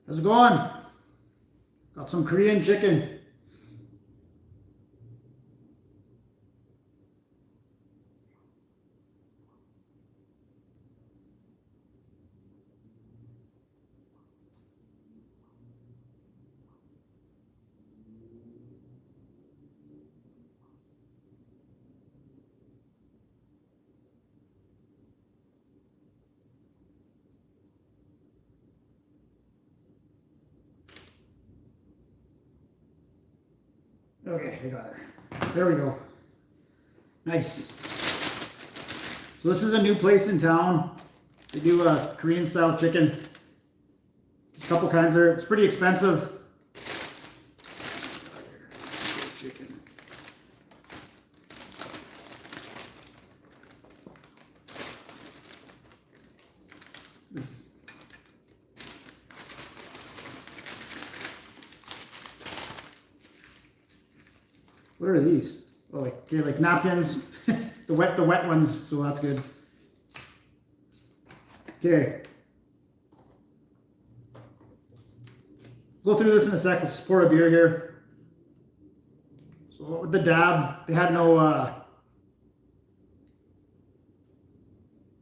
How's it going? Got some Korean chicken. Okay, I got it. There we go. Nice. So this is a new place in town. They do a Korean style chicken. There's a couple kinds there. It's pretty expensive. Chicken. What are these? Oh, like napkins, the wet ones. So that's good. Okay, go through this in a sec. Let's pour a beer here. So with the dab, they had no.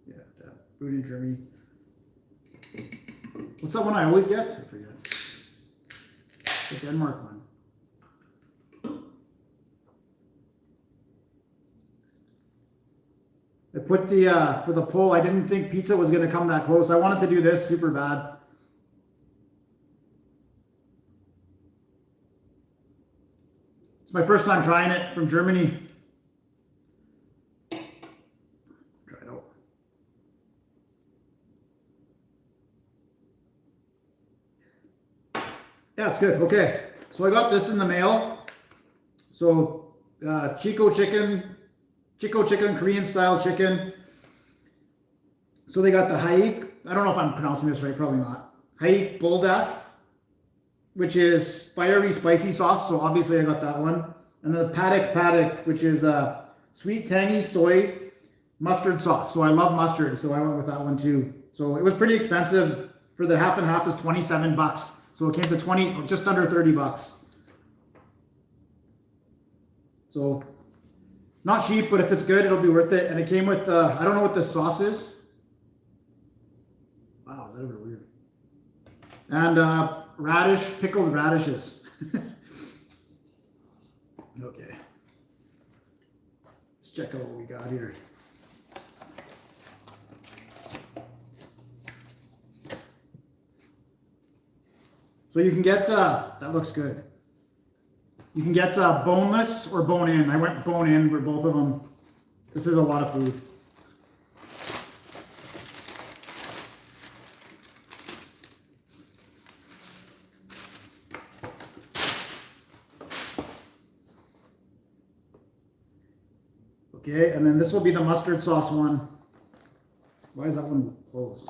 Yeah, dab. Brewed in Germany. What's that one I always get? I forget. The Denmark one. I put the, for the poll, I didn't think pizza was going to come that close. I wanted to do this super bad. It's my first time trying it from Germany. Try it out. Yeah, it's good. Okay. So I got this in the mail. So Chico chicken, Korean style chicken. So they got the Haek. I don't know if I'm pronouncing this right, probably not. Haek Buldak, which is fiery spicy sauce. So obviously I got that one. And then the Padak, which is sweet tangy soy mustard sauce. So I love mustard, so I went with that one too. So it was pretty expensive. For the half and half is 27 bucks. So it came to 20, just under 30 bucks. So not cheap, but if it's good, it'll be worth it. And it came with, I don't know what this sauce is. Wow, is that ever weird? And pickled radishes. Okay. Let's check out what we got here. So you can get, that looks good. You can get boneless or bone-in. I went bone-in for both of them. This is a lot of food. Okay, and then this will be the mustard sauce one. Why is that one closed?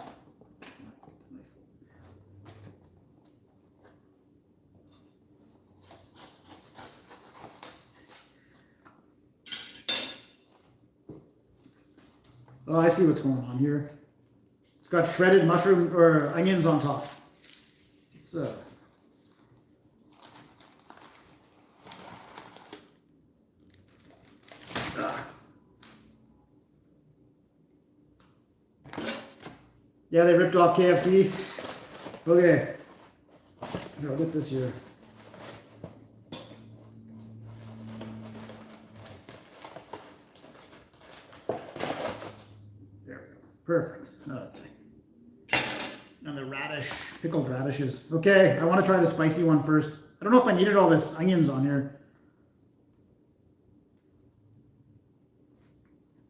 Oh, I see what's going on here. It's got shredded mushroom or onions on top. It's yeah, they ripped off KFC. Okay. Here, I'll get this here. Perfect. Okay. And the pickled radishes. Okay, I want to try the spicy one first. I don't know if I needed all this onions on here.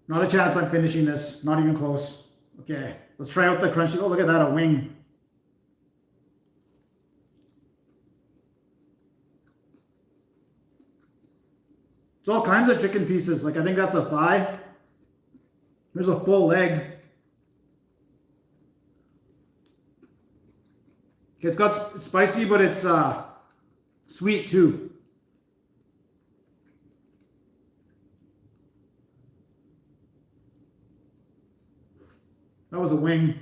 Not a chance I'm finishing this. Not even close. Okay, let's try out the crunchy. Oh, look at that, a wing. It's all kinds of chicken pieces. Like, I think that's a thigh. There's a full leg. It's got spicy, but it's sweet too. That was a wing.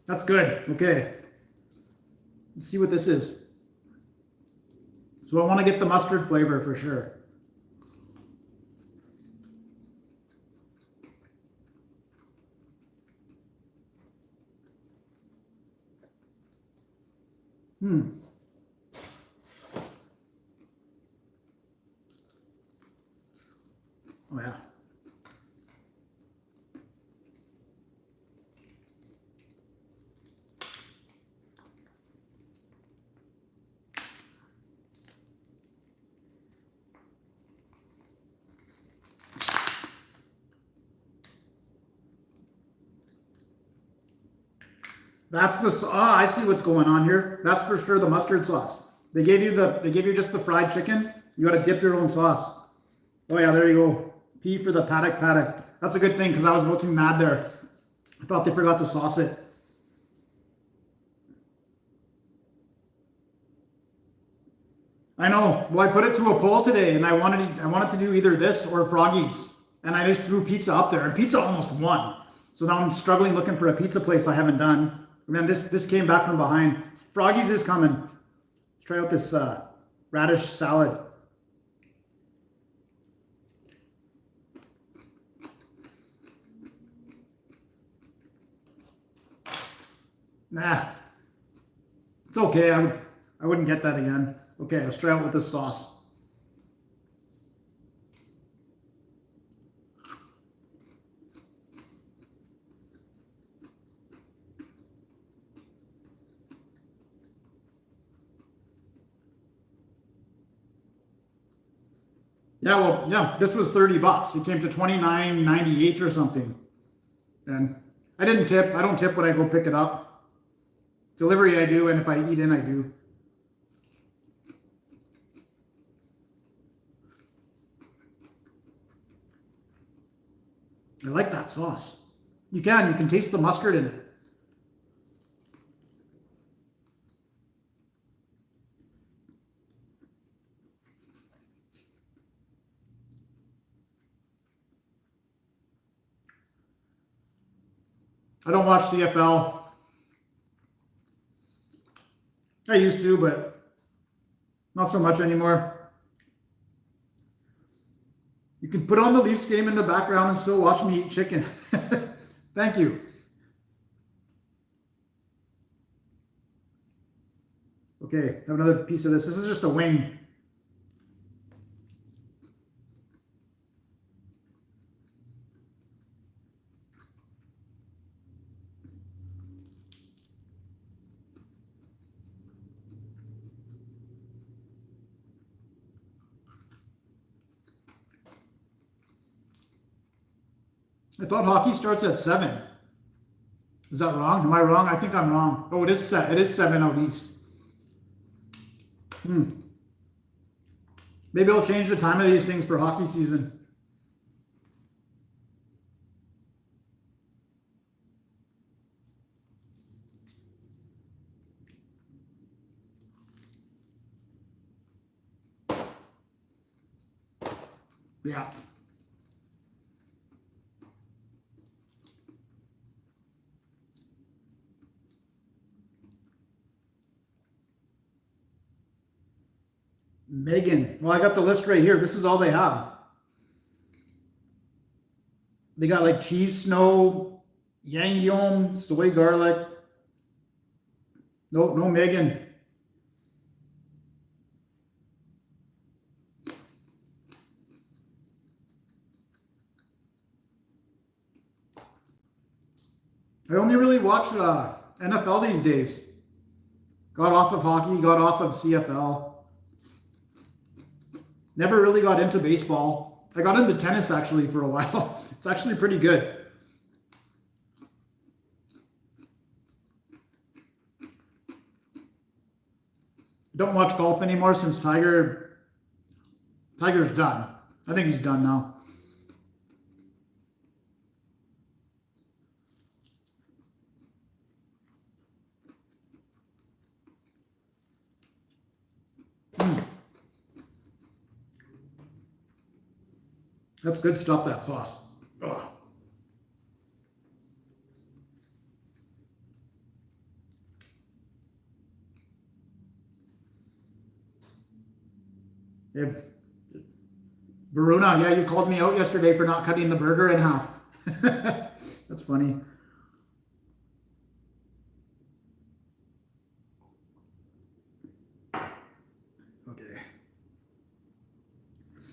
That's good. Okay. Let's see what this is. So I want to get the mustard flavor for sure. Oh yeah. That's the I see what's going on here. That's for sure the mustard sauce. They gave you just the fried chicken. You got to dip your own sauce. Oh yeah, there you go. P for the Padak. That's a good thing because I was about to be mad there. I thought they forgot to sauce it. I know. Well, I put it to a poll today, and I wanted to do either this or Froggy's, and I just threw pizza up there, and pizza almost won. So now I'm struggling looking for a pizza place I haven't done. And then this came back from behind. Froggy's is coming. Let's try out this radish salad. Nah, it's okay. I wouldn't get that again. Okay, let's try out with this sauce. Yeah, well, yeah, this was 30 bucks. It came to $29.98 or something. And I didn't tip. I don't tip when I go pick it up. Delivery I do, and if I eat in, I do. I like that sauce. You can taste the mustard in it. I don't watch CFL. I used to, but not so much anymore. You can put on the Leafs game in the background and still watch me eat chicken. Thank you. Okay, have another piece of this. This is just a wing. I thought hockey starts at 7. Is that wrong? Am I wrong? I think I'm wrong. Oh, it is set. It is 7 out east. Maybe I'll change the time of these things for hockey season. Yeah. Megan. Well, I got the list right here. This is all they have. They got like cheese snow, yang yum, soy garlic. No Megan. I only really watch NFL these days. Got off of hockey, got off of CFL. Never really got into baseball. I got into tennis actually for a while. It's actually pretty good. Don't watch golf anymore since Tiger's done. I think he's done now. That's good stuff, that sauce. Ugh. Yeah. Varuna, yeah, you called me out yesterday for not cutting the burger in half. That's funny. Okay.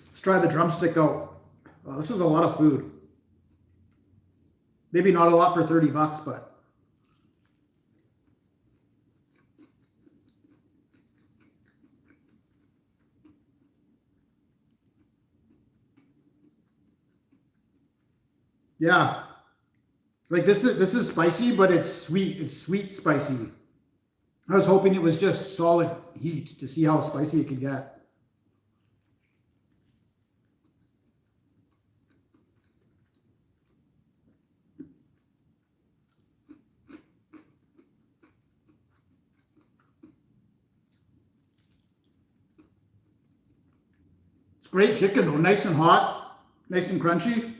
Let's try the drumstick out. Oh, this is a lot of food. Maybe not a lot for 30 bucks, but yeah. Like this is spicy, but it's sweet. It's sweet spicy. I was hoping it was just solid heat to see how spicy it could get. It's great chicken though, nice and hot, nice and crunchy.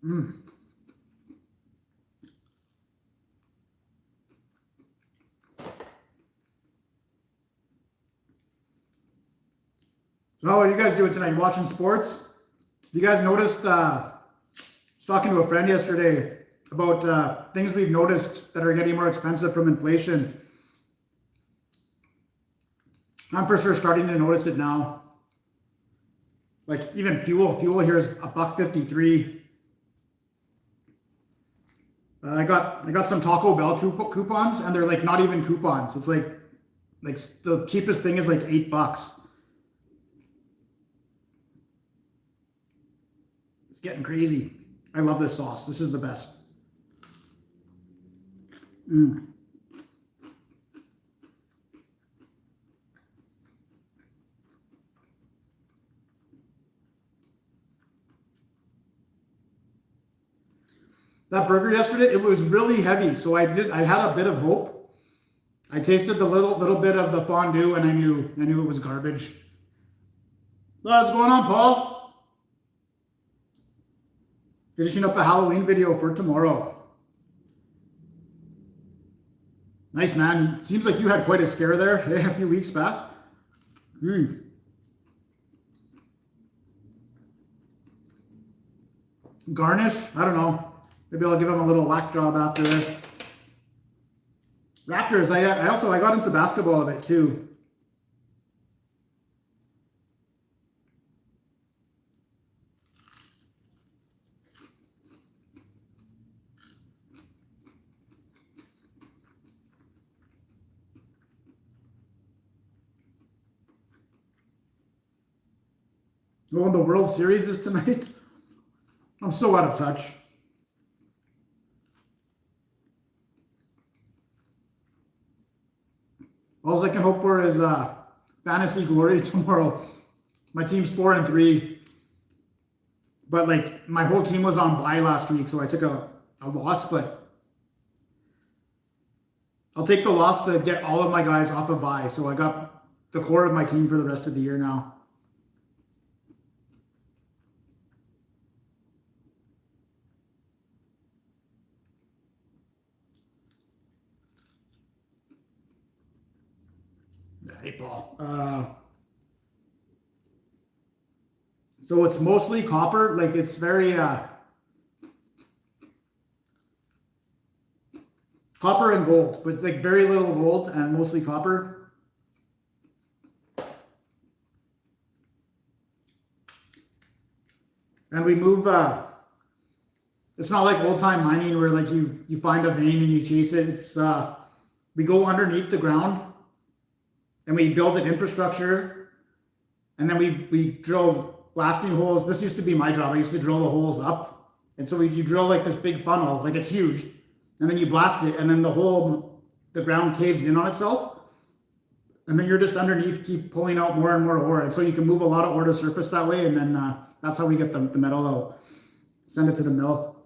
Mm. So how are you guys doing tonight? You watching sports? You guys noticed, I was talking to a friend yesterday about things we've noticed that are getting more expensive from inflation. I'm for sure starting to notice it now. Like even fuel. Fuel here is $1.53. I got some Taco Bell coupons, and they're like not even coupons. It's like the cheapest thing is like $8. It's getting crazy. I love this sauce. This is the best. Mm. That burger yesterday, it was really heavy, so I had a bit of hope. I tasted the little bit of the fondue, and I knew it was garbage. What's going on, Paul? Finishing up a Halloween video for tomorrow. Nice, man. Seems like you had quite a scare there a few weeks back. Garnish? I don't know. Maybe I'll give him a little whack job after. Raptors, I got into basketball a bit too. Oh, and the World Series is tonight? I'm so out of touch. All I can hope for is fantasy glory tomorrow. My team's 4-3. But like my whole team was on bye last week, so I took a loss, but I'll take the loss to get all of my guys off of bye. So I got the core of my team for the rest of the year now. Hey, Paul. So it's mostly copper. Like it's very copper and gold, but like very little gold and mostly copper. And we move. It's not like old time mining where like you find a vein and you chase it. It's we go underneath the ground. And we build an infrastructure, and then we drill blasting holes. This used to be my job. I used to drill the holes up. And so you drill like this big funnel, like it's huge, and then you blast it, and then the ground caves in on itself. And then you're just underneath, keep pulling out more and more ore. And so you can move a lot of ore to surface that way, and then that's how we get the metal out. Send it to the mill.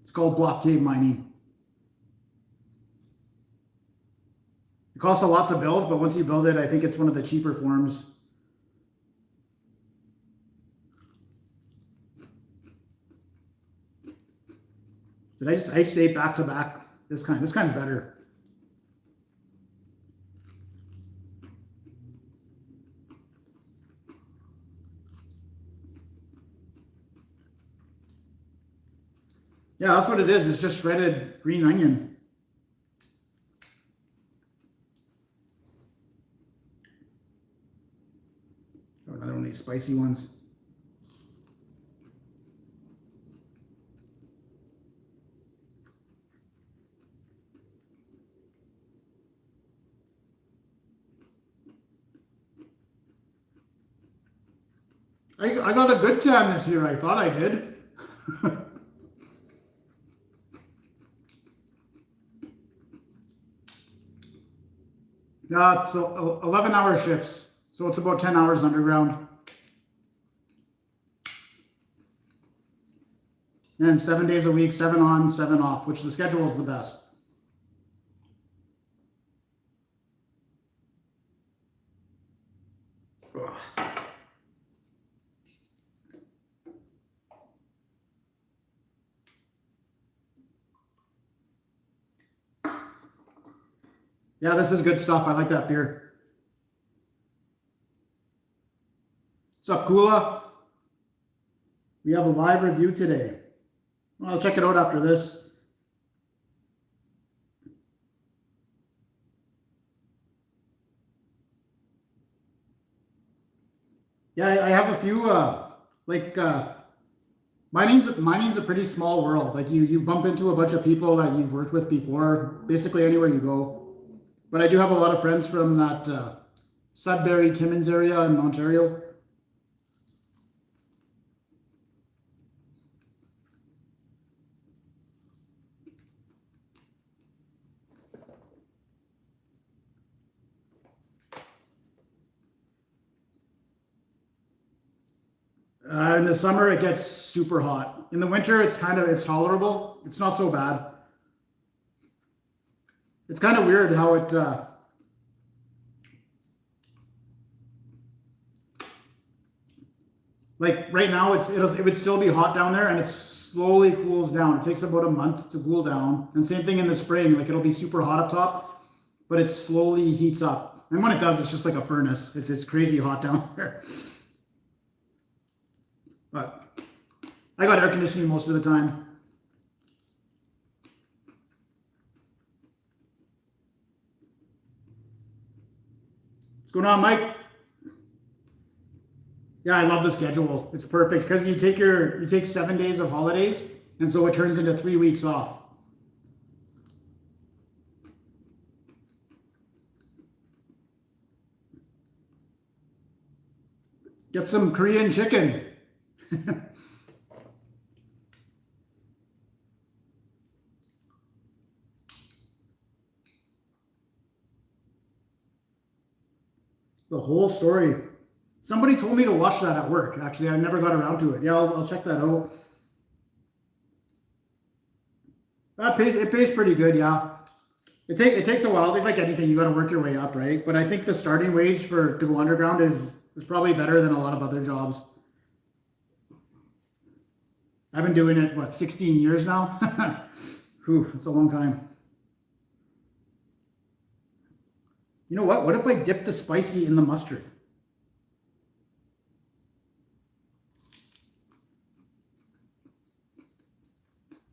It's called block cave mining. It costs a lot to build, but once you build it, I think it's one of the cheaper forms. I just ate back to back. This kind's better. Yeah, that's what it is. It's just shredded green onion. Oh, another one of these spicy ones. I got a good tan this year. I thought I did. Yeah, so 11-hour shifts. So it's about 10 hours underground. And 7 days a week, 7 on, 7 off, which the schedule is the best. Ugh. Yeah, this is good stuff. I like that beer. What's up, Kula? We have a live review today. Well, I'll check it out after this. Yeah, I have a few, mining's a pretty small world. Like you bump into a bunch of people that you've worked with before, basically anywhere you go. But I do have a lot of friends from that Sudbury, Timmins area in Ontario. In the summer, it gets super hot. In the winter, it's tolerable. It's not so bad. It's kind of weird how it, like right now, it would still be hot down there, and it slowly cools down. It takes about a month to cool down. And same thing in the spring, like it'll be super hot up top, but it slowly heats up. And when it does, it's just like a furnace. It's crazy hot down there. But I got air conditioning most of the time. What's going on, Mike? Yeah, I love the schedule. It's perfect because you take 7 days of holidays, and so it turns into 3 weeks off. Get some Korean chicken. The whole story. Somebody told me to watch that at work. Actually, I never got around to it. Yeah, I'll check that out. It pays pretty good, yeah. It takes a while. It's like anything, you got to work your way up, right? But I think the starting wage to go underground is probably better than a lot of other jobs. I've been doing it, 16 years now? Whew, that's a long time. You know what? What if I dip the spicy in the mustard?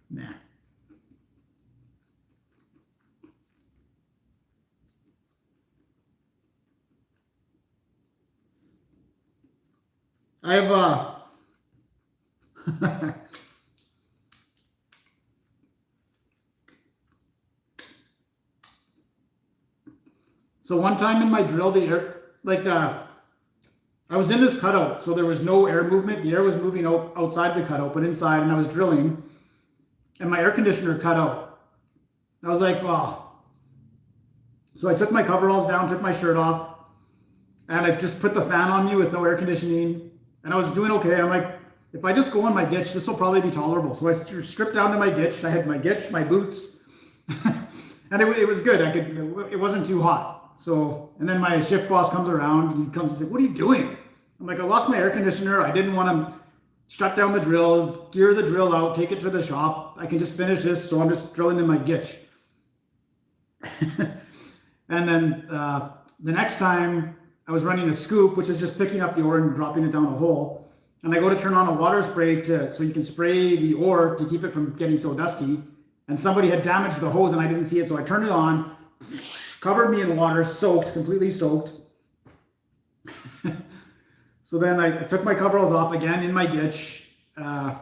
Nah. I have so one time in my drill, I was in this cutout, so there was no air movement. The air was moving outside the cutout, but inside, and I was drilling, and my air conditioner cut out. I was like, oh. So I took my coveralls down, took my shirt off, and I just put the fan on me with no air conditioning, and I was doing okay. I'm like, if I just go on my gitch, this will probably be tolerable. So I stripped down to my gitch. I had my gitch, my boots, and And it was good. It wasn't too hot. So, and then my shift boss comes around. He's like, "What are you doing?" I'm like, "I lost my air conditioner. I didn't want to shut down the drill, gear the drill out, take it to the shop. I can just finish this, so I'm just drilling in my gitch." And then the next time I was running a scoop, which is just picking up the ore and dropping it down a hole. And I go to turn on a water spray so you can spray the ore to keep it from getting so dusty. And somebody had damaged the hose and I didn't see it, so I turned it on, covered me in water, soaked, completely soaked. So then I took my coveralls off again in my ditch, and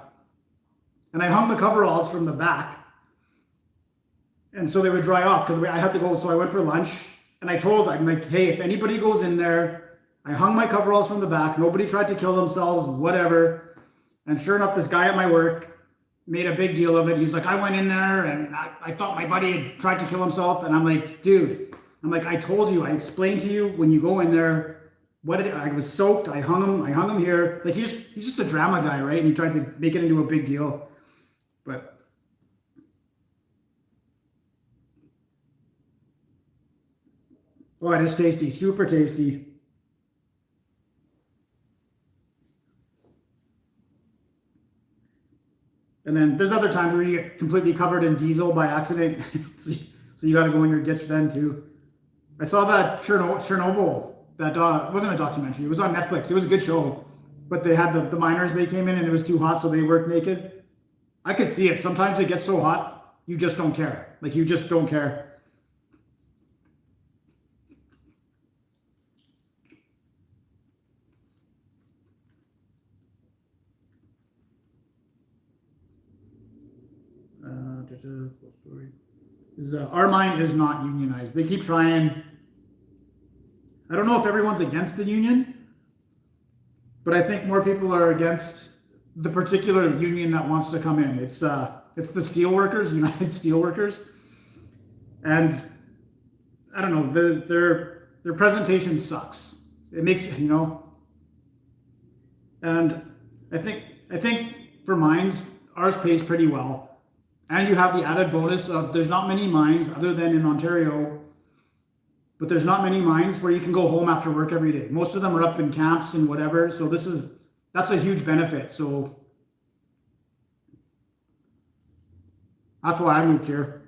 I hung the coveralls from the back, and so they would dry off because I had to go. So I went for lunch, and I'm like, "Hey, if anybody goes in there," I hung my coveralls from the back. Nobody tried to kill themselves, whatever. And sure enough, this guy at my work made a big deal of it. He's like, "I went in there and I thought my buddy had tried to kill himself." And I'm like, "Dude," "I told you, I explained to you when you go in there. I was soaked. I hung him here." Like he's just a drama guy, right? And he tried to make it into a big deal. But oh, it is tasty, super tasty. And then there's other times where you get completely covered in diesel by accident. So you got to go in your ditch then too. I saw that Chernobyl. That it wasn't a documentary. It was on Netflix. It was a good show. But they had the miners. They came in and it was too hot, so they worked naked. I could see it. Sometimes it gets so hot, you just don't care. Like you just don't care. Full story. Our mine is not unionized. They keep trying. I don't know if everyone's against the union, but I think more people are against the particular union that wants to come in. It's the steelworkers, United Steelworkers, and I don't know. Their presentation sucks. It makes and I think for mines, ours pays pretty well, and you have the added bonus of there's not many mines other than in Ontario. But there's not many mines where you can go home after work every day. Most of them are up in camps and whatever. So that's a huge benefit. So that's why I moved here.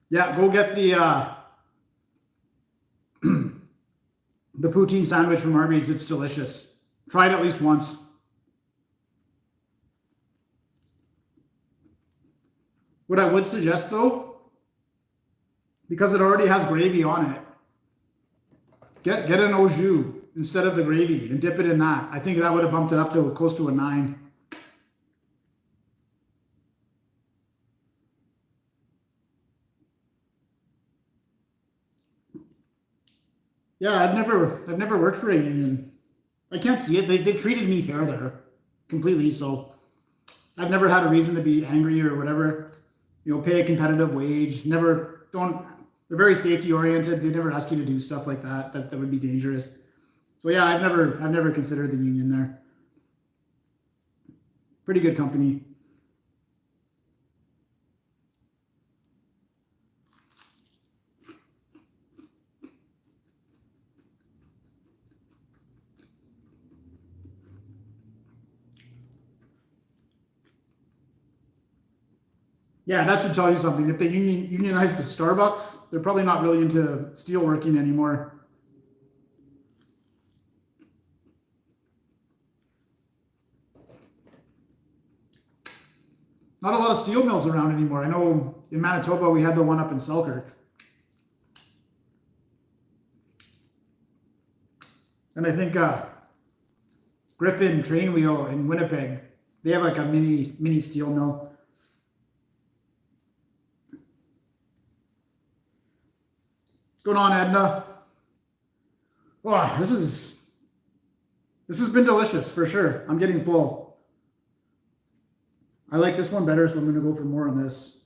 Yeah, go get the poutine sandwich from Arby's. It's delicious. Try it at least once. What I would suggest though, because it already has gravy on it, get an au jus instead of the gravy and dip it in that. I think that would have bumped it up to close to a 9. Yeah, I've never worked for a union. I can't see it. They've treated me fair there completely. So I've never had a reason to be angry or whatever. Pay a competitive wage. They're very safety oriented. They never ask you to do stuff like that. That would be dangerous. So yeah, I've never considered the union there. Pretty good company. Yeah, that should tell you something. If they unionized the Starbucks, they're probably not really into steelworking anymore. Not a lot of steel mills around anymore. I know in Manitoba we had the one up in Selkirk. And I think Griffin Train Wheel in Winnipeg, they have like a mini steel mill. What's going on, Edna? Oh, this has been delicious for sure. I'm getting full. I like this one better, so I'm going to go for more on this.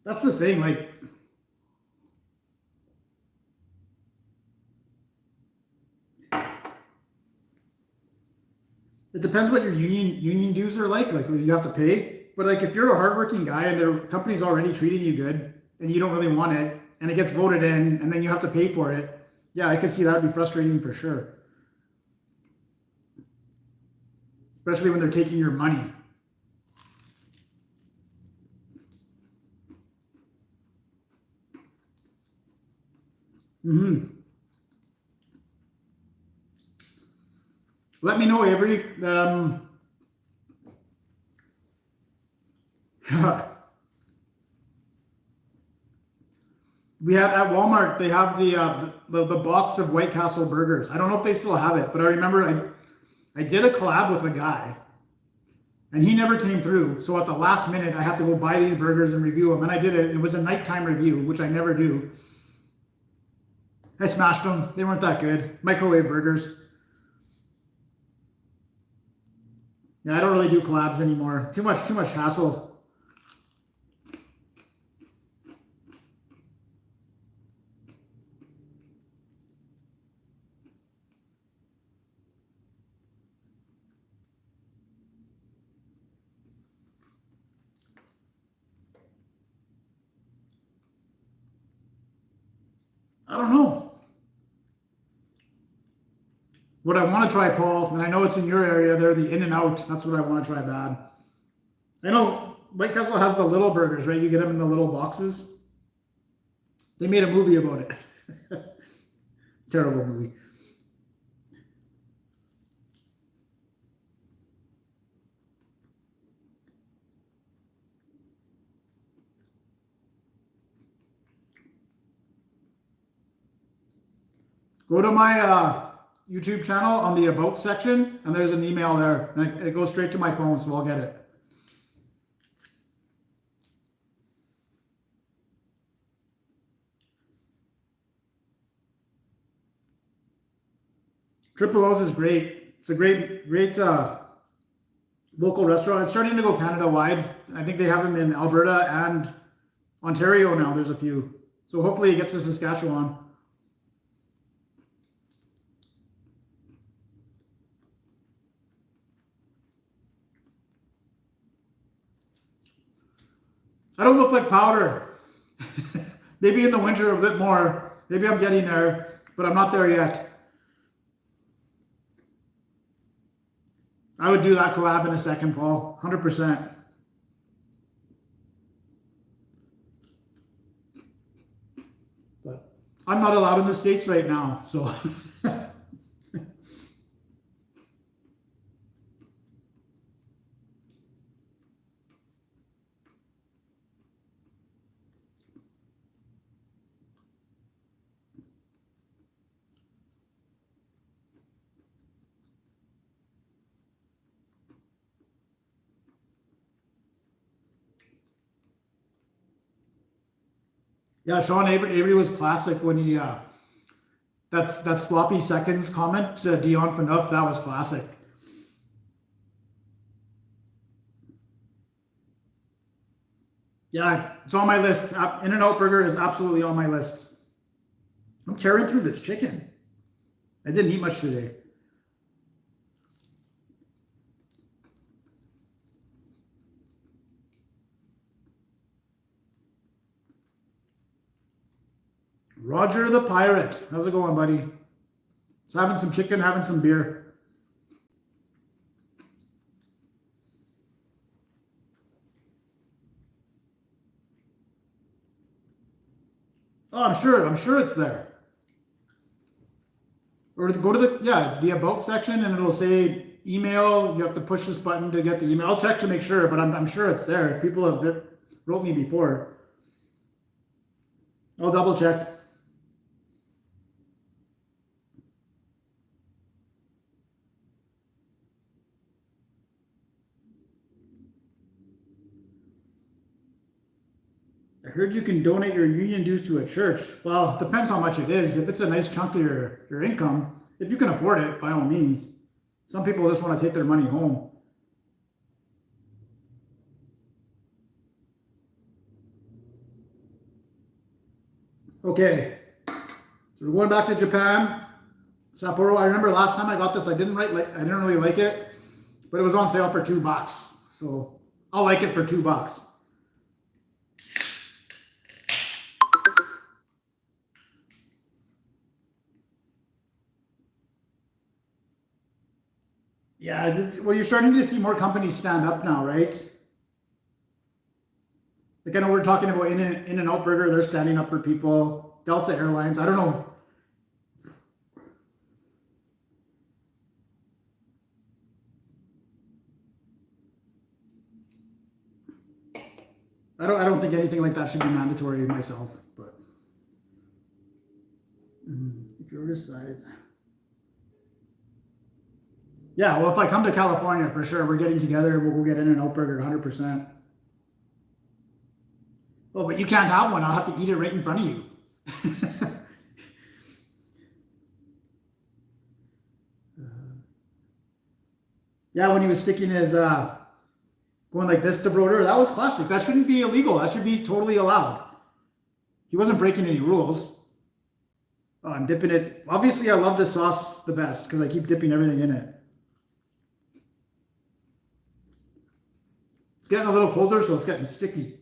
That's the thing. Like, it depends what your union dues are like. Like, you have to pay. But like, if you're a hardworking guy and their company's already treating you good and you don't really want it, and it gets voted in, and then you have to pay for it, yeah, I could see that would be frustrating for sure. Especially when they're taking your money. Let me know, Avery. We have at Walmart. They have the box of White Castle burgers. I don't know if they still have it, but I remember I did a collab with a guy, and he never came through. So at the last minute, I had to go buy these burgers and review them, and I did it. It was a nighttime review, which I never do. I smashed them. They weren't that good. Microwave burgers. Yeah, I don't really do collabs anymore. Too much hassle. I don't know. What I want to try, Paul, and I know it's in your area, they're the In-N-Out. That's what I want to try bad. I know White Castle has the little burgers, right? You get them in the little boxes. They made a movie about it. Terrible movie. Go to my YouTube channel on the About section, and there's an email there. And it goes straight to my phone, so I'll get it. Triple O's is great. It's a great local restaurant. It's starting to go Canada-wide. I think they have them in Alberta and Ontario now. There's a few. So hopefully it gets to Saskatchewan. I don't look like powder. Maybe in the winter a bit more. Maybe I'm getting there, but I'm not there yet. I would do that collab in a second, Paul. 100%. But I'm not allowed in the States right now, so... Yeah, Sean Avery was classic when he that sloppy seconds comment to Dion Phaneuf. That was classic. Yeah, it's on my list. In-N-Out Burger is absolutely on my list. I'm tearing through this chicken. I didn't eat much today. Roger the Pirate. How's it going, buddy? Just having some chicken, having some beer. Oh, I'm sure it's there. Or go to the About section, and it'll say email. You have to push this button to get the email. I'll check to make sure, but I'm sure it's there. People have wrote me before. I'll double check. I heard you can donate your union dues to a church. Well, it depends how much it is. If it's a nice chunk of your income, if you can afford it, by all means. Some people just want to take their money home. Okay, so we're going back to Japan. Sapporo. I remember last time I got this, I didn't really like it, but it was on sale for $2. So I'll like it for $2. Yeah, well, you're starting to see more companies stand up now, right? Like I know we're talking about In-N-Out Burger, they're standing up for people. Delta Airlines, I don't know. I don't think anything like that should be mandatory myself, but if you're decided. Yeah, well, if I come to California, for sure, we're getting together. We'll go get In-N-Out Burger 100%. Oh, but you can't have one. I'll have to eat it right in front of you. Yeah, when he was sticking his, going like this to Broder, that was classic. That shouldn't be illegal. That should be totally allowed. He wasn't breaking any rules. Oh, I'm dipping it. Obviously, I love this sauce the best because I keep dipping everything in it. It's getting a little colder, so it's getting sticky.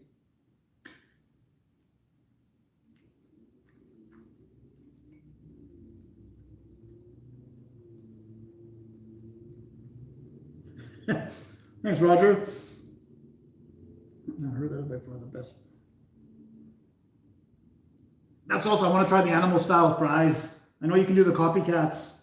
Thanks, Roger. I heard that by far the best. That's also, I want to try the animal style fries. I know you can do the copycats.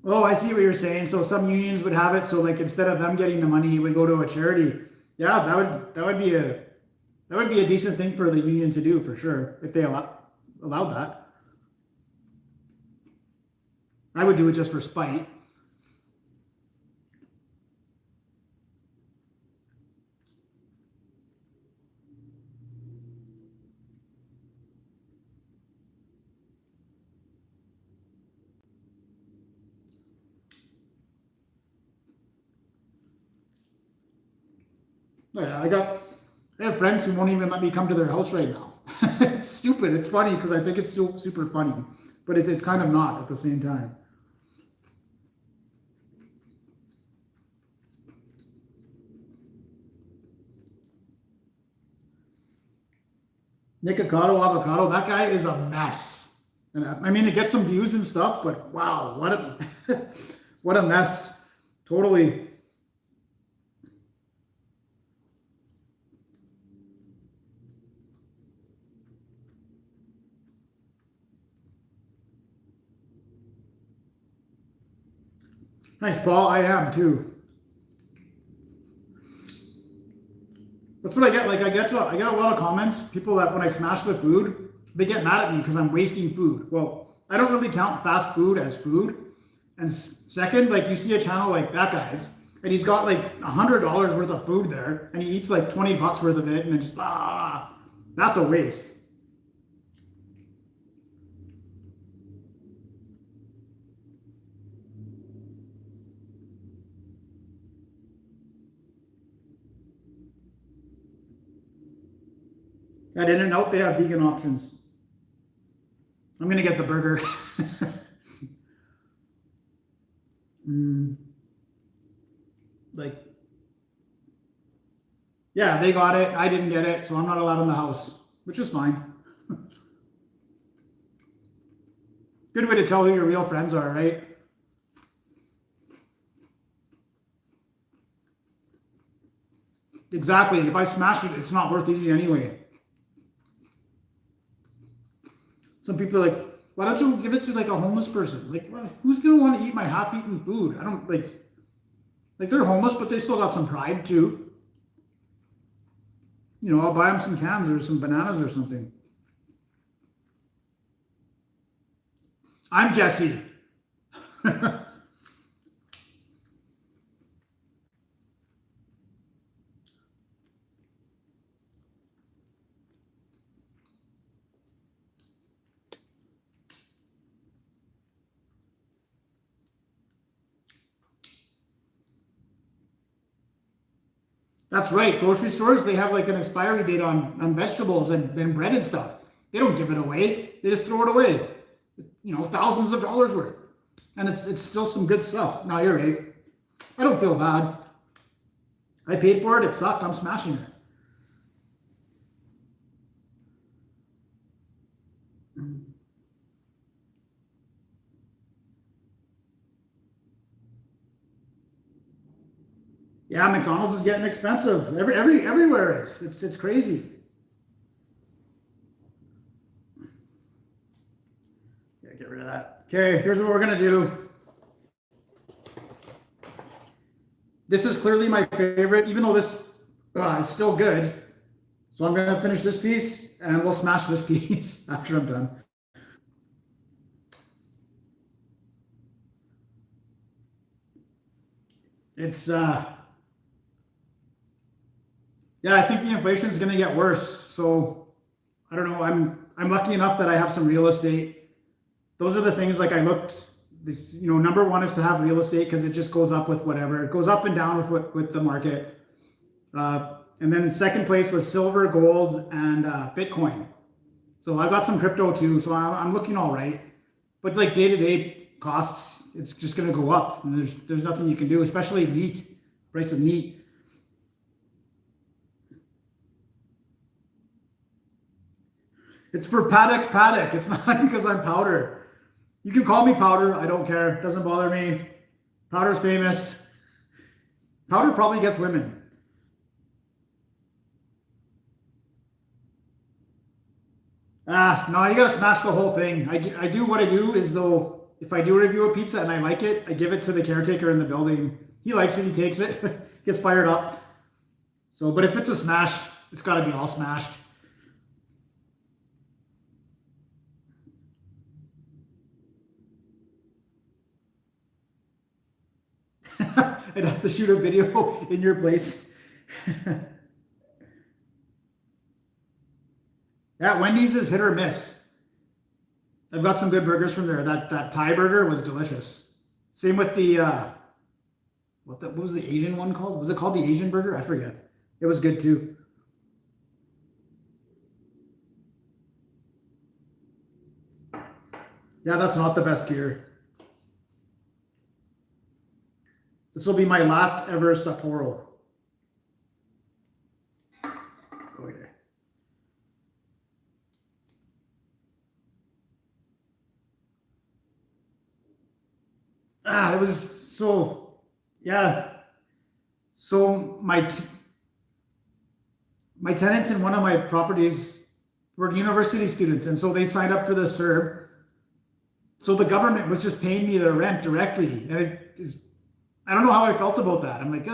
Oh, I see what you're saying. So some unions would have it. So like instead of them getting the money, it would go to a charity. Yeah, that would be a decent thing for the union to do for sure if they allowed that. I would do it just for spite. Yeah, I have friends who won't even let me come to their house right now. It's stupid. It's funny because I think it's so super funny, but it's kind of not at the same time. Nikocado avocado, that guy is a mess. And I mean, it gets some views and stuff, but wow, what a what a mess. Totally. Nice, Paul. I am too. That's what I get. Like I get a lot of comments. People that when I smash the food, they get mad at me because I'm wasting food. Well, I don't really count fast food as food. And second, like you see a channel like that guy's, and he's got like $100 worth of food there, and he eats like 20 bucks worth of it, and then just that's a waste. At In-N-Out, they have vegan options. I'm gonna get the burger. Like, yeah, they got it. I didn't get it, so I'm not allowed in the house, which is fine. Good way to tell who your real friends are, right? Exactly. If I smash it, it's not worth eating anyway. Some people are like, why don't you give it to like a homeless person? Like, who's gonna want to eat my half-eaten food? I don't like they're homeless, but they still got some pride too. You know, I'll buy them some cans or some bananas or something. I'm Jesse. That's right. Grocery stores, they have like an expiry date on vegetables and bread and stuff. They don't give it away. They just throw it away. Thousands of dollars worth. And it's still some good stuff. No, you're right. I don't feel bad. I paid for it. It sucked. I'm smashing it. Yeah, McDonald's is getting expensive. Everywhere is. It's crazy. Yeah, get rid of that. Okay, here's what we're gonna do. This is clearly my favorite, even though this is still good. So I'm gonna finish this piece and we'll smash this piece after I'm done. It's yeah, I think the inflation is gonna get worse. So I don't know. I'm lucky enough that I have some real estate. Those are the things like I looked. This, number one is to have real estate because it just goes up with whatever. It goes up and down with the market. And then in second place was silver, gold, and Bitcoin. So I've got some crypto too. So I'm looking all right. But like day to day costs, it's just going to go up, and there's nothing you can do, especially meat. Price of meat. It's for Padak. It's not because I'm powder. You can call me Powder. I don't care. Doesn't bother me. Powder's famous. Powder probably gets women. No, you gotta smash the whole thing. I do what I do is though, if I do review a pizza and I like it, I give it to the caretaker in the building. He likes it. He takes it. Gets fired up. So, but if it's a smash, it's got to be all smashed. I'd have to shoot a video in your place. Yeah, Wendy's is hit or miss. I've got some good burgers from there. That Thai burger was delicious. Same with the what was the Asian one called? Was it called the Asian burger? I forget. It was good too. Yeah, that's not the best gear. This will be my last ever Sapporo. Oh yeah. It was so, yeah. So my tenants in one of my properties were university students, and so they signed up for the CERB. So the government was just paying me the rent directly, and I don't know how I felt about that. I'm like,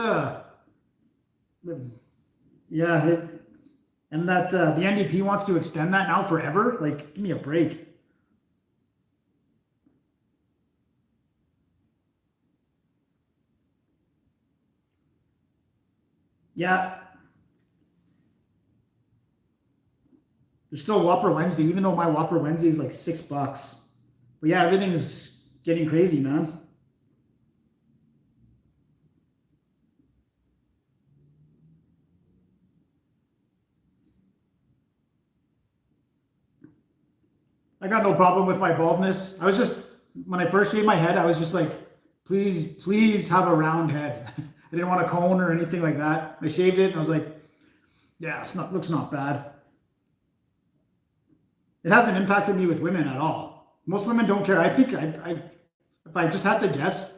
yeah, and that the NDP wants to extend that now forever. Like, give me a break. Yeah, there's still Whopper Wednesday, even though my Whopper Wednesday is like $6. But yeah, everything's getting crazy, man. I got no problem with my baldness. I was just, when I first shaved my head, I was just like, please have a round head. I didn't want a cone or anything like that. I shaved it and I was like, yeah, looks not bad. It hasn't impacted me with women at all. Most women don't care. I think if I just had to guess,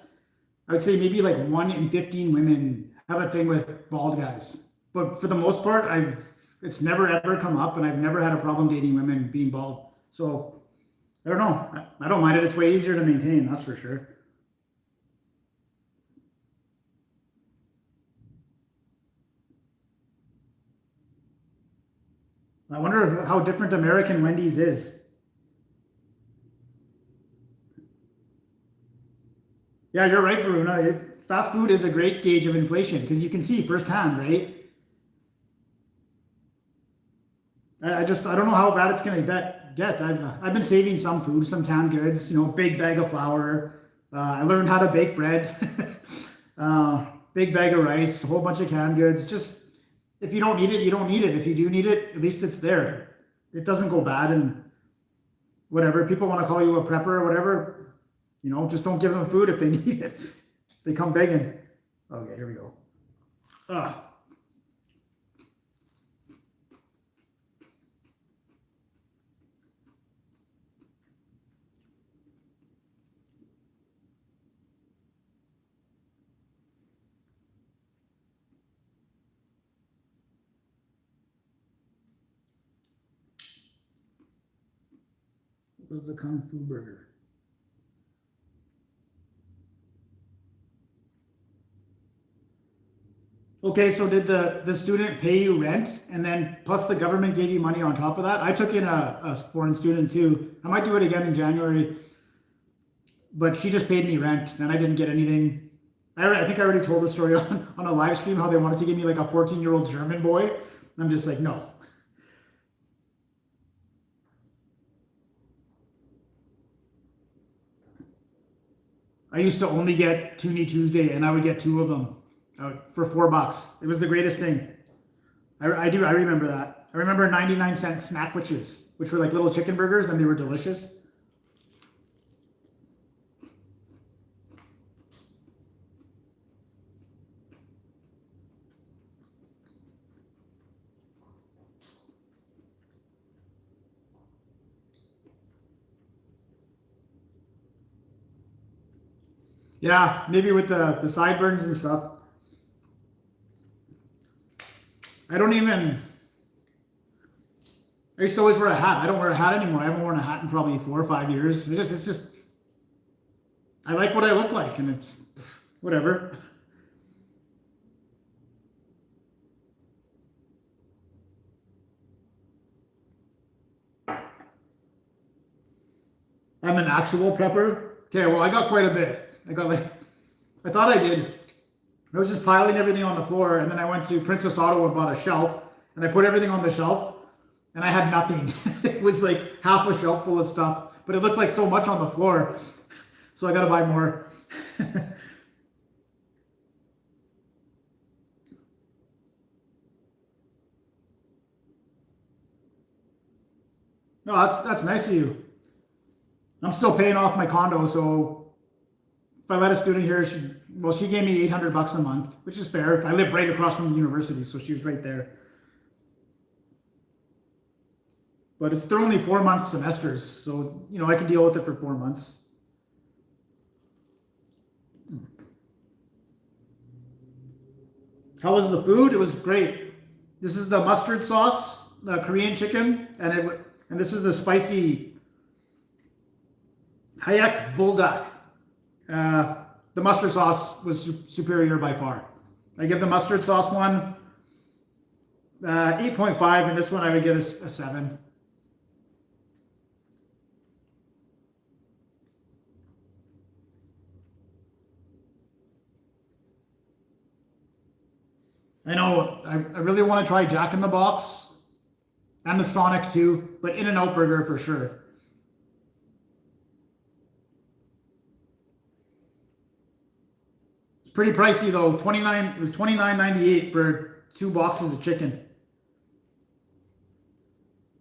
I would say maybe like 1 in 15 women have a thing with bald guys. But for the most part, it's never ever come up, and I've never had a problem dating women being bald. So I don't know. I don't mind it. It's way easier to maintain, that's for sure. I wonder how different American Wendy's is. Yeah, you're right, Varuna. Fast food is a great gauge of inflation because you can see firsthand, right? I don't know how bad it's gonna get. I've been saving some food, some canned goods, big bag of flour. I learned how to bake bread, big bag of rice, a whole bunch of canned goods. Just if you don't need it, you don't need it. If you do need it, at least it's there. It doesn't go bad and whatever. People want to call you a prepper or whatever, just don't give them food if they need it. They come begging. Okay, here we go. Ah. What was the Kung Fu burger? Okay, so did the student pay you rent and then plus the government gave you money on top of that? I took in a foreign student too. I might do it again in January, but she just paid me rent and I didn't get anything. I think I already told the story on a live stream how they wanted to give me like a 14-year-old German boy. I'm just like, no. I used to only get Toonie Tuesday and I would get two of them for $4. It was the greatest thing. I remember that. I remember 99-cent snackwitches, which were like little chicken burgers and they were delicious. Yeah, maybe with the sideburns and stuff. I used to always wear a hat. I don't wear a hat anymore. I haven't worn a hat in probably 4 or 5 years. It's just, I like what I look like and it's whatever. I'm an actual prepper. Okay, well, I got quite a bit. I thought I did. I was just piling everything on the floor, and then I went to Princess Auto and bought a shelf, and I put everything on the shelf, and I had nothing. It was like half a shelf full of stuff, but it looked like so much on the floor, so I got to buy more. No, that's nice of you. I'm still paying off my condo, so if I let a student here, she gave me $800 a month, which is fair. I live right across from the university, so she was right there. But they're only 4-month semesters, so I can deal with it for 4 months. How was the food? It was great. This is the mustard sauce, the Korean chicken, and this is the spicy Haek Buldak. The mustard sauce was superior by far. I give the mustard sauce one 8.5, and this one I would give a 7. I know, I really want to try Jack in the Box and the Sonic too, but In-N-Out Burger for sure. It's pretty pricey though. It was $29.98 for 2 boxes of chicken.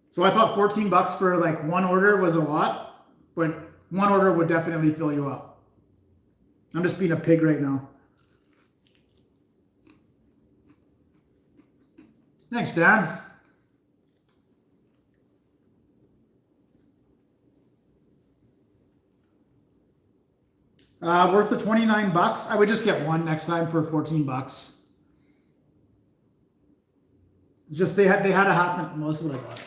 So I thought $14 for like one order was a lot, but one order would definitely fill you up. I'm just being a pig right now. Thanks, Dan. Worth the $29. I would just get one next time for $14. It's just they had a half and most of what I got.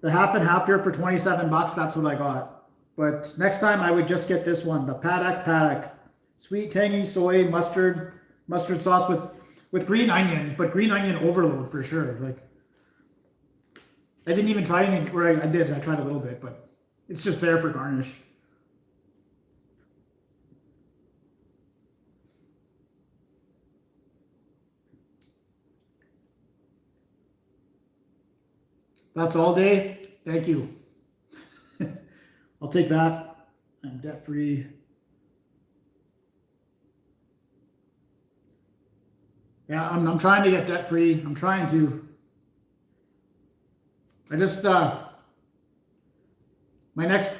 The half and half here for $27. That's what I got. But next time I would just get this one, the Padak. Sweet tangy soy mustard sauce with green onion, but green onion overload for sure. Like I didn't even try any, or I did. I tried a little bit, but it's just there for garnish. That's all day. Thank you. I'll take that. I'm debt free. Yeah, I'm trying to get debt free. I'm trying to. I just my next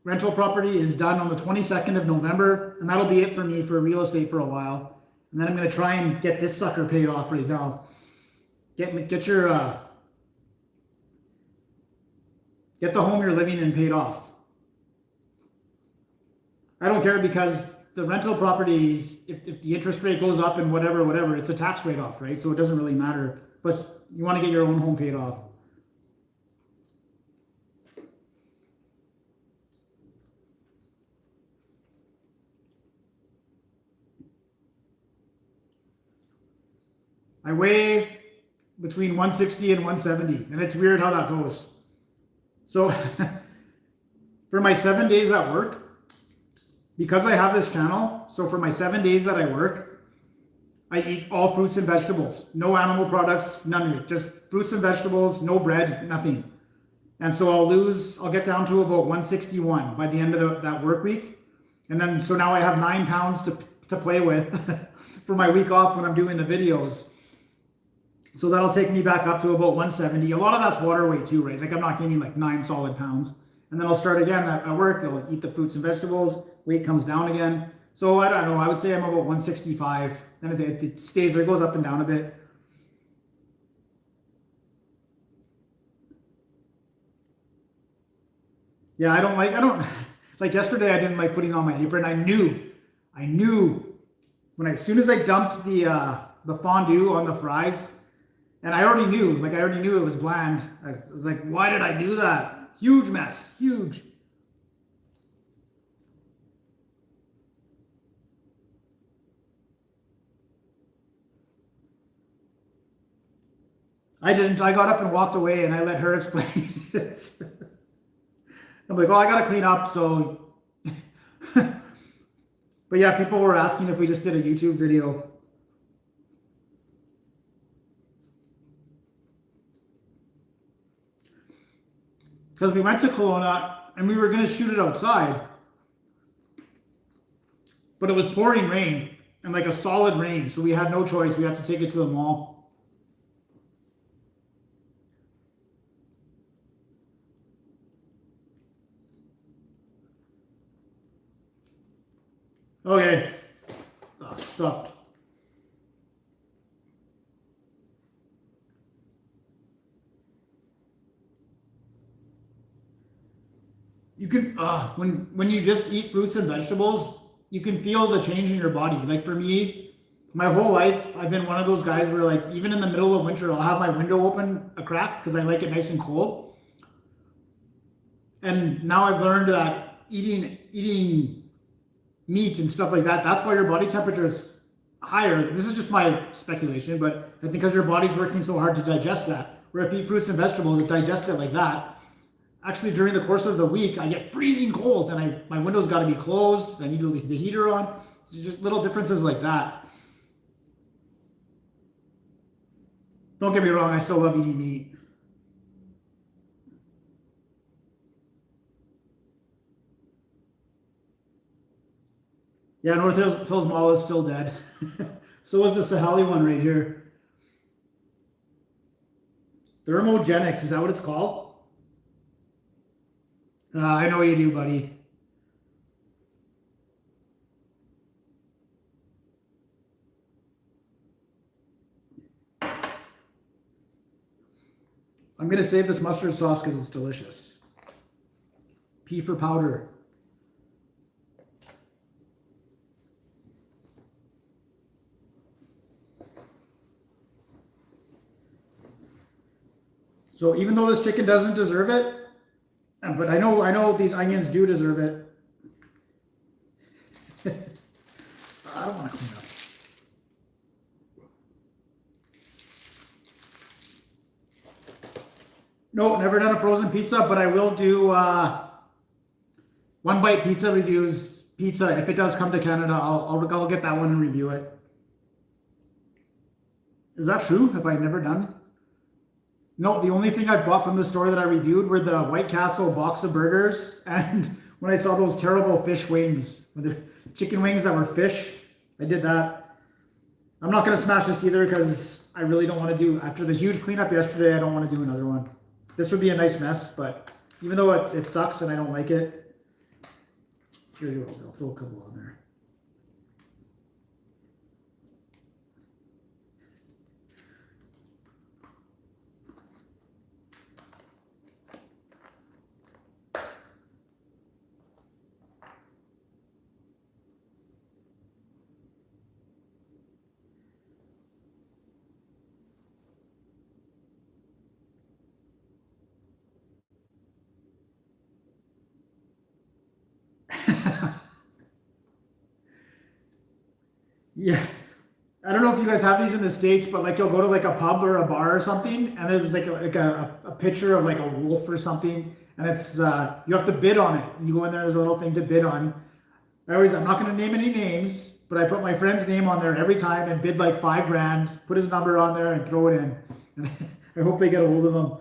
rental property is done on the 22nd of November, and that'll be it for me for real estate for a while. And then I'm gonna try and get this sucker paid off right now. Get the home you're living in paid off. I don't care because the rental properties, if the interest rate goes up and whatever, it's a tax rate off, right? So it doesn't really matter. But you want to get your own home paid off. I weigh between 160 and 170, and it's weird how that goes. So for my 7 days at work, because I have this channel, so for my 7 days that I work, I eat all fruits and vegetables. No animal products, none of it. Just fruits and vegetables, no bread, nothing. And so I'll get down to about 161 by the end of that work week. And then, so now I have 9 pounds to play with for my week off when I'm doing the videos. So that'll take me back up to about 170. A lot of that's water weight too, right? Like I'm not gaining like 9 solid pounds. And then I'll start again at work. I'll eat the fruits and vegetables. Weight comes down again. So I don't know. I would say I'm about 165. Then it stays there. It goes up and down a bit. Yeah, I don't like yesterday I didn't like putting on my apron. I knew as soon as I dumped the fondue on the fries, and I already knew it was bland. I was like, why did I do that? Huge mess, huge. I didn't. I got up and walked away and I let her explain it. I'm like, well, I got to clean up, so. But yeah, people were asking if we just did a YouTube video. Because we went to Kelowna and we were going to shoot it outside. But it was pouring rain and like a solid rain. So we had no choice. We had to take it to the mall. Okay. Oh, stuffed. You can when you just eat fruits and vegetables, you can feel the change in your body. Like for me, my whole life, I've been one of those guys where like even in the middle of winter, I'll have my window open a crack because I like it nice and cold. And now I've learned that eating meat and stuff like that, that's why your body temperature is higher. This is just my speculation, but I think because your body's working so hard to digest that. Where if you eat fruits and vegetables, it digests it like that. Actually, during the course of the week, I get freezing cold, and my window's got to be closed. I need to leave the heater on. So just little differences like that. Don't get me wrong, I still love eating meat. Yeah, North Hills Mall is still dead. So is the Sahali one right here. Thermogenics, is that what it's called? I know you do, buddy. I'm going to save this mustard sauce because it's delicious. P for powder. So even though this chicken doesn't deserve it, but I know these onions do deserve it. I don't want to clean up. No, never done a frozen pizza, but I will do one bite pizza reviews. Pizza, if it does come to Canada, I'll get that one and review it. Is that true? Have I never done? No, the only thing I've bought from the store that I reviewed were the White Castle box of burgers, and when I saw those terrible fish wings, the chicken wings that were fish, I did that. I'm not going to smash this either because I really don't want to do, after the huge cleanup yesterday, I don't want to do another one. This would be a nice mess, but even though it sucks and I don't like it, here goes. I'll throw a couple on there. Yeah. I don't know if you guys have these in the States, but like you'll go to like a pub or a bar or something, and there's like a picture of like a wolf or something, and it's you have to bid on it. You go in there, there's a little thing to bid on. I'm not going to name any names, but I put my friend's name on there every time and bid like $5,000, put his number on there and throw it in. And I hope they get a hold of him.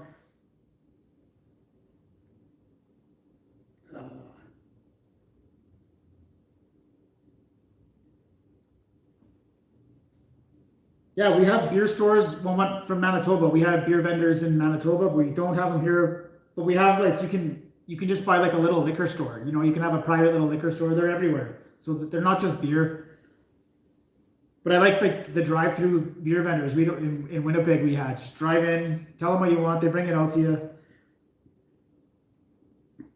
Yeah, we have beer stores. Well, not from Manitoba. We have beer vendors in Manitoba. We don't have them here, but we have like you can just buy like a little liquor store. You know, you can have a private little liquor store. They're everywhere, so that they're not just beer. But I like the drive-through beer vendors. We don't in Winnipeg. We had just drive in, tell them what you want, they bring it out to you.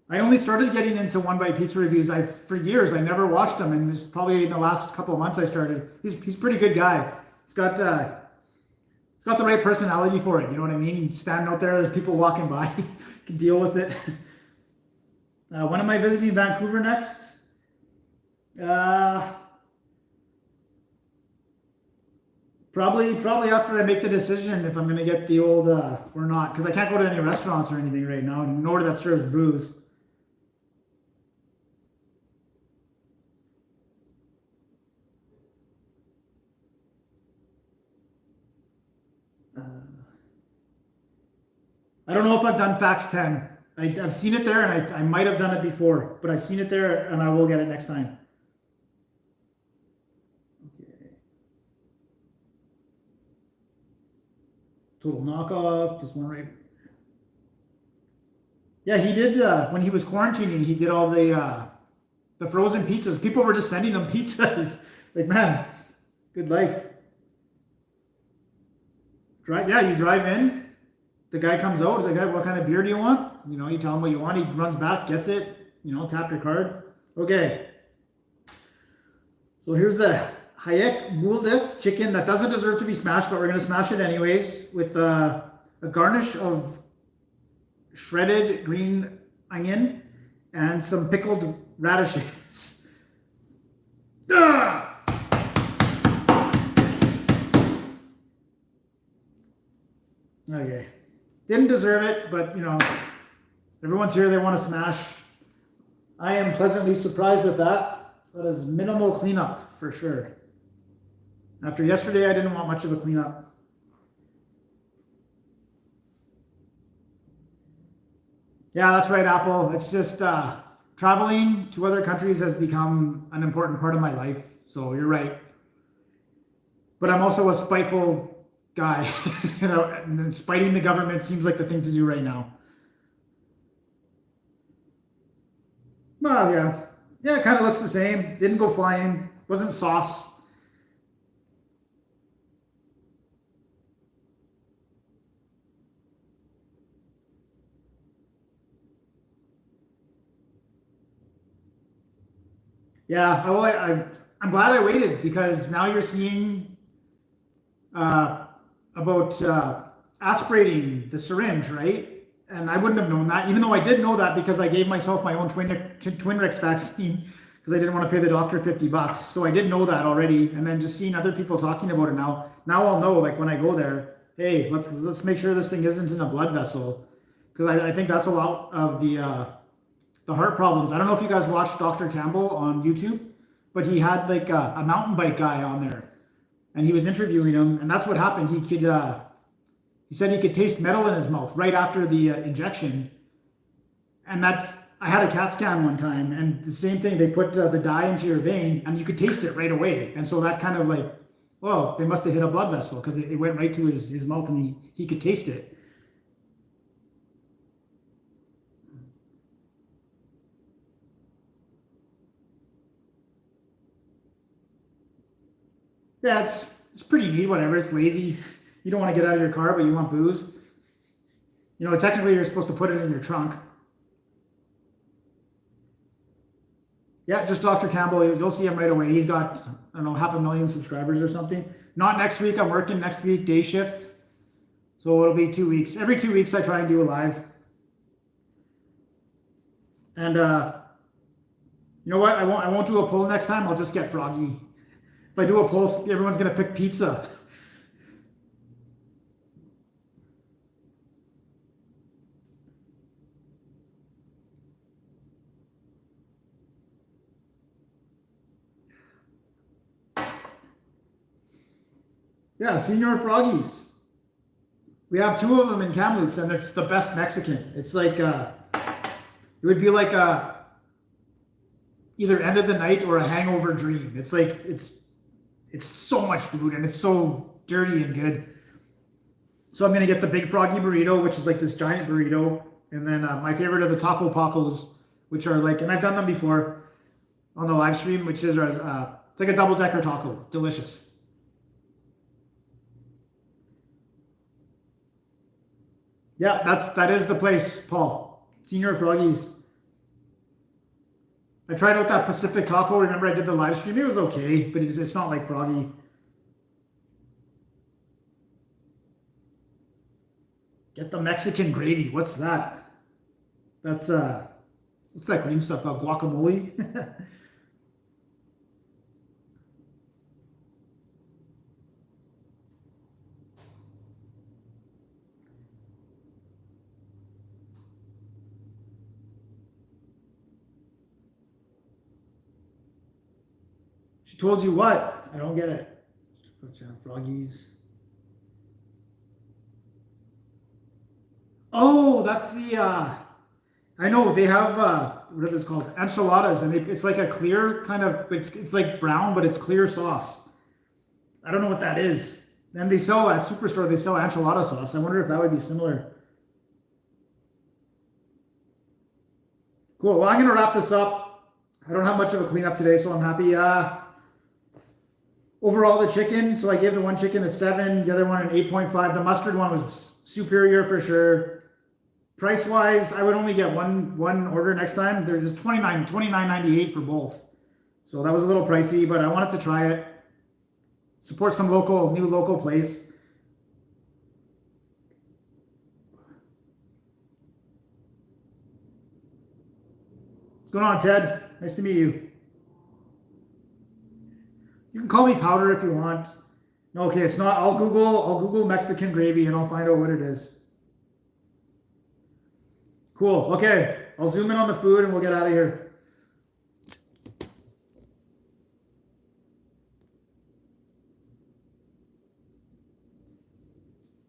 I only started getting into One Bite Pizza reviews. For years I never watched them, and it's probably in the last couple of months I started. He's a pretty good guy. He's got the right personality for it. You know what I mean? He's standing out there. There's people walking by. He can deal with it. When am I visiting Vancouver next? Probably after I make the decision if I'm going to get the old or not, because I can't go to any restaurants or anything right now, nor that serves booze. I don't know if I've done Fax 10. I've seen it there, and I might have done it before, but I've seen it there, and I will get it next time. Okay. Total knockoff. This one right. Yeah, he did when he was quarantining. He did all the frozen pizzas. People were just sending him pizzas. Like, man, good life. You drive in. The guy comes out. He's like, hey, what kind of beer do you want? You know, you tell him what you want. He runs back, gets it. You know, tap your card. Okay. So here's the Haek Buldak chicken that doesn't deserve to be smashed, but we're going to smash it anyways with a garnish of shredded green onion and some pickled radishes. Ah! Okay. Didn't deserve it, but you know, everyone's here, they want to smash. I am pleasantly surprised with that. That is minimal cleanup for sure. After yesterday, I didn't want much of a cleanup. Yeah, that's right, Apple. It's just traveling to other countries has become an important part of my life. So you're right. But I'm also a spiteful guy. You know, and spiting the government seems like the thing to do right now. Well, yeah. Yeah, it kind of looks the same. Didn't go flying. Wasn't sauce. Yeah, I'm glad I waited because now you're seeing about aspirating the syringe, right? And I wouldn't have known that, even though I did know that because I gave myself my own Twinrix vaccine because I didn't want to pay the doctor $50. So I did know that already. And then just seeing other people talking about it now I'll know, like when I go there, hey, let's make sure this thing isn't in a blood vessel, because I think that's a lot of the heart problems. I don't know if you guys watched Dr. Campbell on YouTube, but he had like a mountain bike guy on there. And he was interviewing him, and that's what happened. He said he could taste metal in his mouth right after the injection. And I had a CAT scan one time, and the same thing. They put the dye into your vein, and you could taste it right away. And so that kind of like Well, they must have hit a blood vessel because it went right to his mouth and he could taste it. Yeah, it's pretty neat, whatever. It's lazy. You don't want to get out of your car, but you want booze. You know, technically you're supposed to put it in your trunk. Yeah, just Dr. Campbell. You'll see him right away. He's got, I don't know, 500,000 subscribers or something. Not next week. I'm working next week, day shift. So it'll be 2 weeks. Every 2 weeks I try and do a live. And you know what? I won't do a poll next time. I'll just get froggy. If I do a poll, everyone's gonna pick pizza. Yeah, Senior Froggies. We have 2 of them in Kamloops, and it's the best Mexican. It's like it would be like a either end of the night or a hangover dream. It's like it's so much food and it's so dirty and good. So I'm gonna get the Big Froggy burrito, which is like this giant burrito, and then my favorite are the Taco Pacos, which are like, and I've done them before on the live stream, which is it's like a double-decker taco, delicious. Yeah, that is the place, Paul. Senior Froggies. I tried out that Pacific Taco. Remember, I did the live stream. It was okay, but it's not like Froggy. Get the Mexican gravy. What's that? That's what's that green stuff called? Guacamole. She told you what? I don't get it. Froggies. Oh, that's the I know they have what are those called? Enchiladas, and it's like a clear kind of it's like brown, but it's clear sauce. I don't know what that is. And they sell at Superstore, they sell enchilada sauce. I wonder if that would be similar. Cool. Well, I'm gonna wrap this up. I don't have much of a cleanup today, so I'm happy. Overall, the chicken, so I gave the one chicken a 7, the other one an 8.5. The mustard one was superior for sure. Price-wise, I would only get one order next time. There's $29.98 for both. So that was a little pricey, but I wanted to try it. Support some new local place. What's going on, Ted? Nice to meet you. You can call me Powder if you want. No, okay, it's not. I'll Google Mexican gravy and I'll find out what it is. Cool. Okay, I'll zoom in on the food and we'll get out of here.